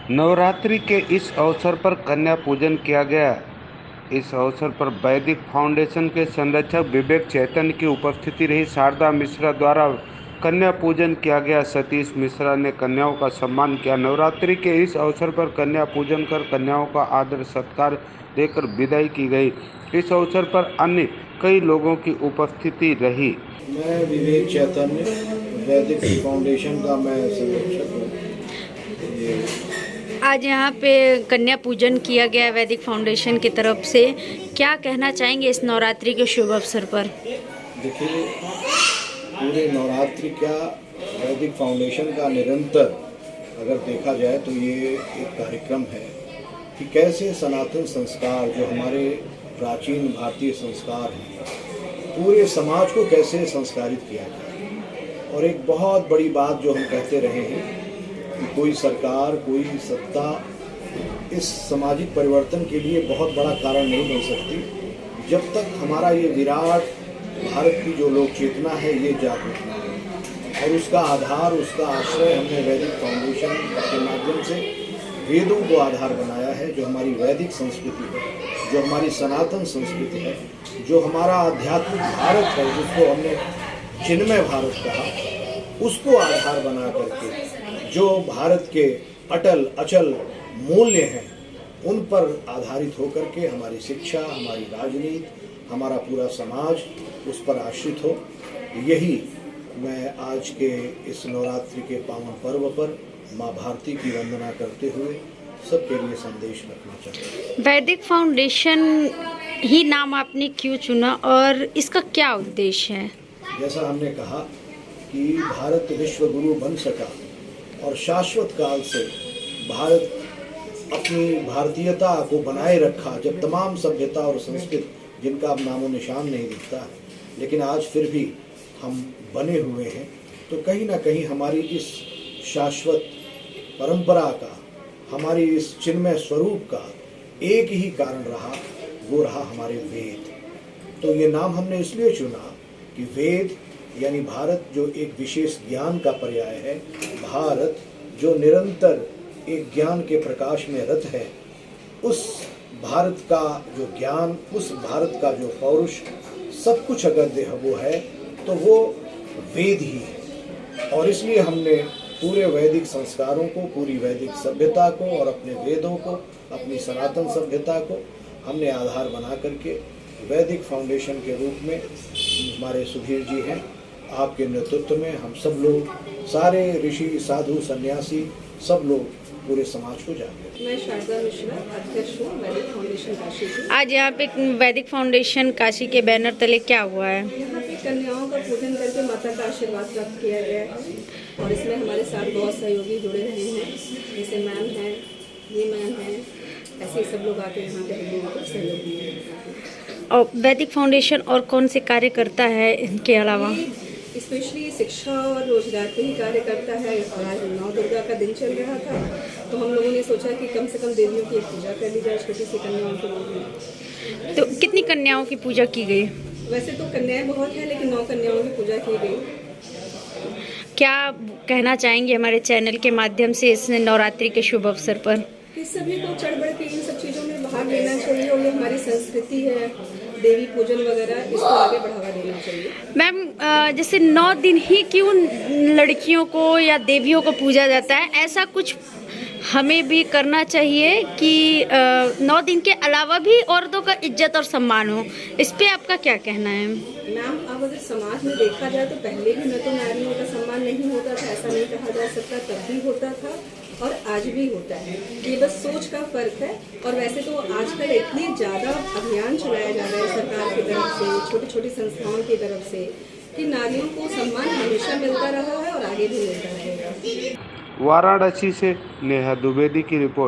नवरात्रि के इस अवसर पर कन्या पूजन किया गया। इस अवसर पर वैदिक फाउंडेशन के संरक्षक विवेक चैतन्य की उपस्थिति रही। शारदा मिश्रा द्वारा कन्या पूजन किया गया। सतीश मिश्रा ने कन्याओं का सम्मान किया। नवरात्रि के इस अवसर पर कन्या पूजन कर कन्याओं का आदर सत्कार देकर विदाई की गई। इस अवसर पर अन्य कई लोगों की उपस्थिति रही। मैं विवेक चैतन्य, वैदिक फाउंडेशन का मैं संरक्षक हूँ। आज यहाँ पे कन्या पूजन किया गया वैदिक फाउंडेशन की तरफ से। क्या कहना चाहेंगे इस नवरात्रि के शुभ अवसर पर? देखिए, पूरे नवरात्रि का वैदिक फाउंडेशन का निरंतर अगर देखा जाए तो ये एक कार्यक्रम है कि कैसे सनातन संस्कार जो हमारे प्राचीन भारतीय संस्कार हैं, पूरे समाज को कैसे संस्कारित किया जाए। और एक बहुत बड़ी बात जो हम कहते रहे हैं कि कोई सरकार, कोई सत्ता इस सामाजिक परिवर्तन के लिए बहुत बड़ा कारण नहीं बन सकती जब तक हमारा ये विराट भारत की जो लोक चेतना है ये जागृत ना हो। और उसका आधार, उसका आश्रय हमने वैदिक फाउंडेशन के माध्यम से वेदों को आधार बनाया है। जो हमारी वैदिक संस्कृति है, जो हमारी सनातन संस्कृति है, जो हमारा आध्यात्मिक भारत है, जिसको हमने चिन्मय भारत कहा, उसको आधार बना करके जो भारत के अटल अचल मूल्य हैं उन पर आधारित होकर के हमारी शिक्षा, हमारी राजनीति, हमारा पूरा समाज उस पर आश्रित हो। यही मैं आज के इस नवरात्रि के पावन पर्व पर माँ भारती की वंदना करते हुए सबके लिए संदेश रखना चाहता हूँ। वैदिक फाउंडेशन ही नाम आपने क्यों चुना और इसका क्या उद्देश्य है? जैसा हमने कहा कि भारत विश्व गुरु बन सका और शाश्वत काल से भारत अपनी भारतीयता को बनाए रखा, जब तमाम सभ्यता और संस्कृति जिनका अब नामो निशान नहीं दिखता है, लेकिन आज फिर भी हम बने हुए हैं, तो कहीं ना कहीं हमारी इस शाश्वत परंपरा का, हमारी इस चिन्मय स्वरूप का एक ही कारण रहा, वो रहा हमारे वेद। तो ये नाम हमने इसलिए चुना कि वेद यानी भारत जो एक विशेष ज्ञान का पर्याय है, भारत जो निरंतर एक ज्ञान के प्रकाश में रत है, उस भारत का जो ज्ञान, उस भारत का जो पौरुष, सब कुछ अगर वो है तो वो वेद ही है। और इसलिए हमने पूरे वैदिक संस्कारों को, पूरी वैदिक सभ्यता को और अपने वेदों को, अपनी सनातन सभ्यता को हमने आधार बना करके वैदिक फाउंडेशन के रूप में हमारे सुधीर जी हैं, आपके नेतृत्व में हम सब लोग, सारे ऋषि, साधु, सन्यासी, सब लोग पूरे समाज को जागृत। मैं शारदा मिश्रा, अध्यक्ष हूँ वैदिक फाउंडेशन काशी की। आज यहाँ पे वैदिक फाउंडेशन काशी के बैनर तले क्या हुआ है? यहाँ पे कन्याओं का पूजन करके माता का आशीर्वाद प्राप्त किया गया है और इसमें हमारे साथ बहुत सहयोगी जुड़े रहे हैं, जैसे मैम हैं, ये मैम हैं, ऐसे सब लोग आके यहाँ पे हम लोगों को सहयोग दिए हैं। और वैदिक फाउंडेशन और कौन से कार्य करता है इनके अलावा? स्पेशली शिक्षा और रोजगार पे ही कार्य करता है। और आज नौ दुर्गा का दिन चल रहा था तो हम लोगों ने सोचा कि कम से कम देवियों की एक पूजा कर ली जाए छोटी सी कन्याओं के रूप में। तो कितनी कन्याओं की पूजा की गई? वैसे तो कन्याएं बहुत हैं, लेकिन 9 कन्याओं की पूजा की गई। क्या कहना चाहेंगे हमारे चैनल के माध्यम से इस नवरात्रि के शुभ अवसर पर? कि सभी को चढ़ बढ़ के इन सब चीज़ों में भाग लेना चाहिए और ये हमारी संस्कृति है, देवी पूजन वगैरह, इसको आगे बढ़ावा देना चाहिए। मैम, जैसे 9 दिन ही क्यों लड़कियों को या देवियों को पूजा जाता है? ऐसा कुछ हमें भी करना चाहिए कि 9 दिन के अलावा भी औरतों का इज्जत और सम्मान हो। इस पे आपका क्या कहना है? मैम, अब अगर समाज में देखा जाए तो पहले भी न तो नारियों का सम्मान नहीं होता था, ऐसा नहीं कहा जा सकता, तब भी होता था और आज भी होता है। ये बस सोच का फर्क है। और वैसे तो आजकल इतने ज़्यादा अभियान चलाया जा रहा है सरकार की तरफ से, छोटी छोटी संस्थाओं की तरफ से, कि नारियों को सम्मान हमेशा मिलता रहा है और आगे भी मिलता रहेगा। वाराणसी से नेहा द्विवेदी की रिपोर्ट।